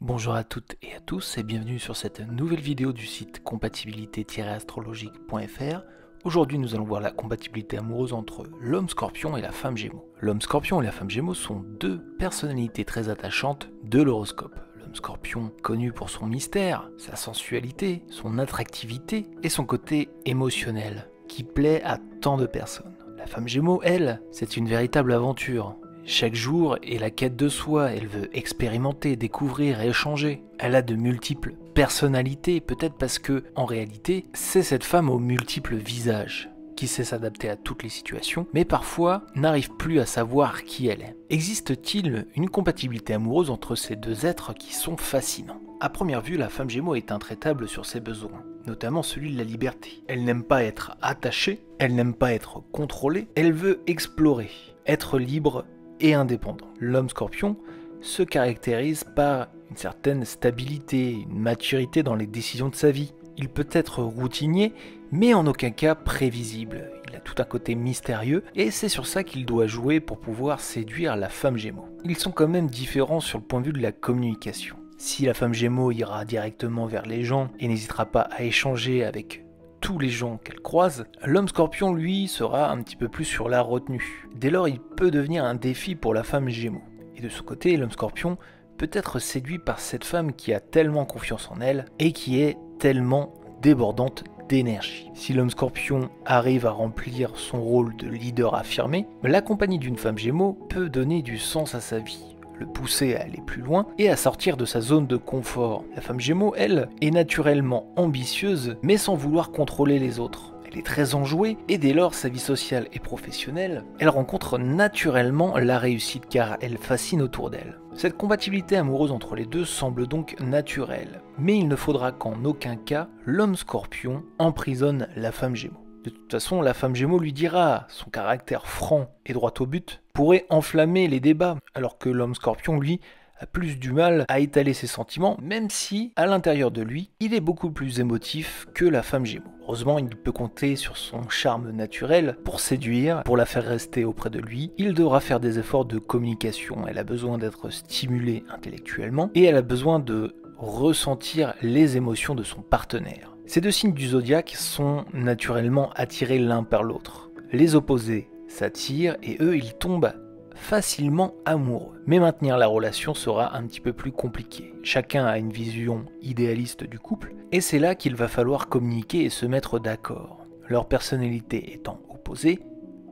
Bonjour à toutes et à tous et bienvenue sur cette nouvelle vidéo du site compatibilité-astrologique.fr. Aujourd'hui nous allons voir la compatibilité amoureuse entre l'homme scorpion et la femme gémeaux. L'homme scorpion et la femme gémeaux sont deux personnalités très attachantes de l'horoscope. L'homme scorpion, connu pour son mystère, sa sensualité, son attractivité et son côté émotionnel, qui plaît à tant de personnes. La femme gémeaux, elle, c'est une véritable aventure. Chaque jour est la quête de soi, elle veut expérimenter, découvrir et échanger. Elle a de multiples personnalités, peut-être parce que, en réalité, c'est cette femme aux multiples visages, qui sait s'adapter à toutes les situations, mais parfois n'arrive plus à savoir qui elle est. Existe-t-il une compatibilité amoureuse entre ces deux êtres qui sont fascinants? À première vue, la femme gémeaux est intraitable sur ses besoins, notamment celui de la liberté. Elle n'aime pas être attachée, elle n'aime pas être contrôlée, elle veut explorer, être libre et indépendant. L'homme scorpion se caractérise par une certaine stabilité, une maturité dans les décisions de sa vie. Il peut être routinier, mais en aucun cas prévisible. Il a tout un côté mystérieux, et c'est sur ça qu'il doit jouer pour pouvoir séduire la femme gémeaux. Ils sont quand même différents sur le point de vue de la communication. Si la femme gémeaux ira directement vers les gens et n'hésitera pas à échanger avec tous les gens qu'elle croise, l'homme scorpion, lui, sera un petit peu plus sur la retenue. Dès lors, il peut devenir un défi pour la femme gémeaux. Et de ce côté, l'homme scorpion peut être séduit par cette femme qui a tellement confiance en elle et qui est tellement débordante d'énergie. Si l'homme scorpion arrive à remplir son rôle de leader affirmé, la compagnie d'une femme gémeaux peut donner du sens à sa vie, le pousser à aller plus loin et à sortir de sa zone de confort. La femme gémeaux, elle, est naturellement ambitieuse, mais sans vouloir contrôler les autres. Elle est très enjouée, et dès lors sa vie sociale et professionnelle, elle rencontre naturellement la réussite car elle fascine autour d'elle. Cette compatibilité amoureuse entre les deux semble donc naturelle, mais il ne faudra qu'en aucun cas l'homme scorpion emprisonne la femme gémeaux. De toute façon, la femme gémeaux lui dira, son caractère franc et droit au but pourrait enflammer les débats, alors que l'homme scorpion, lui, a plus du mal à étaler ses sentiments, même si, à l'intérieur de lui, il est beaucoup plus émotif que la femme gémeaux. Heureusement, il peut compter sur son charme naturel pour séduire, pour la faire rester auprès de lui. Il devra faire des efforts de communication, elle a besoin d'être stimulée intellectuellement, et elle a besoin de ressentir les émotions de son partenaire. Ces deux signes du zodiaque sont naturellement attirés l'un par l'autre. Les opposés s'attirent et eux, ils tombent facilement amoureux. Mais maintenir la relation sera un petit peu plus compliqué. Chacun a une vision idéaliste du couple et c'est là qu'il va falloir communiquer et se mettre d'accord. Leurs personnalités étant opposées,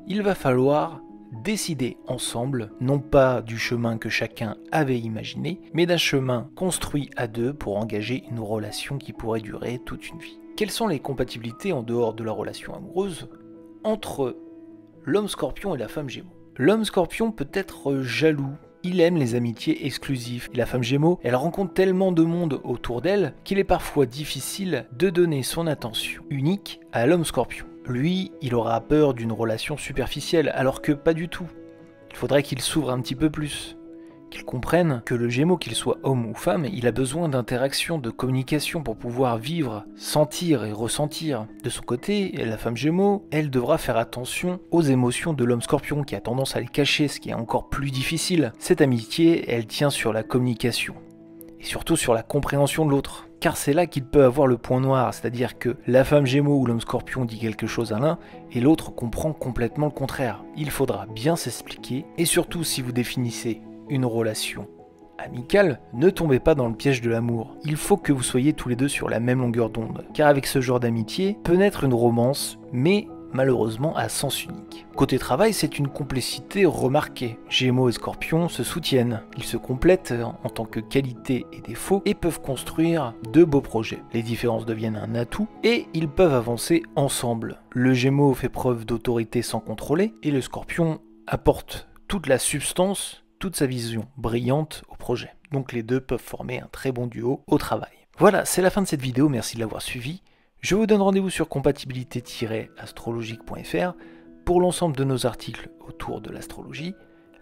il va falloir décider ensemble, non pas du chemin que chacun avait imaginé, mais d'un chemin construit à deux pour engager une relation qui pourrait durer toute une vie. Quelles sont les compatibilités en dehors de la relation amoureuse entre l'homme scorpion et la femme gémeaux? L'homme scorpion peut être jaloux, il aime les amitiés exclusives. Et la femme gémeaux, elle rencontre tellement de monde autour d'elle qu'il est parfois difficile de donner son attention unique à l'homme scorpion. Lui, il aura peur d'une relation superficielle, alors que pas du tout. Il faudrait qu'il s'ouvre un petit peu plus, qu'il comprenne que le gémeau, qu'il soit homme ou femme, il a besoin d'interaction, de communication pour pouvoir vivre, sentir et ressentir. De son côté, la femme gémeaux, elle devra faire attention aux émotions de l'homme scorpion qui a tendance à les cacher, ce qui est encore plus difficile. Cette amitié, elle tient sur la communication et surtout sur la compréhension de l'autre. Car c'est là qu'il peut avoir le point noir, c'est-à-dire que la femme gémeaux ou l'homme scorpion dit quelque chose à l'un et l'autre comprend complètement le contraire. Il faudra bien s'expliquer et surtout si vous définissez une relation amicale, ne tombez pas dans le piège de l'amour. Il faut que vous soyez tous les deux sur la même longueur d'onde, car avec ce genre d'amitié peut naître une romance, mais malheureusement à sens unique. Côté travail, c'est une complicité remarquée. Gémeaux et Scorpions se soutiennent, ils se complètent en tant que qualité et défaut et peuvent construire de beaux projets. Les différences deviennent un atout et ils peuvent avancer ensemble. Le Gémeaux fait preuve d'autorité sans contrôler et le Scorpion apporte toute la substance, toute sa vision brillante au projet. Donc les deux peuvent former un très bon duo au travail. Voilà, c'est la fin de cette vidéo, merci de l'avoir suivi. Je vous donne rendez-vous sur compatibilité-astrologique.fr pour l'ensemble de nos articles autour de l'astrologie,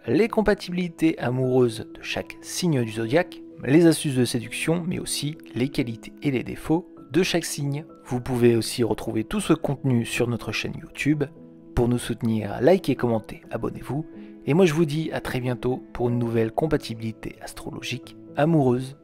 les compatibilités amoureuses de chaque signe du zodiaque, les astuces de séduction, mais aussi les qualités et les défauts de chaque signe. Vous pouvez aussi retrouver tout ce contenu sur notre chaîne YouTube. Pour nous soutenir, likez, commentez, abonnez-vous. Et moi je vous dis à très bientôt pour une nouvelle compatibilité astrologique amoureuse.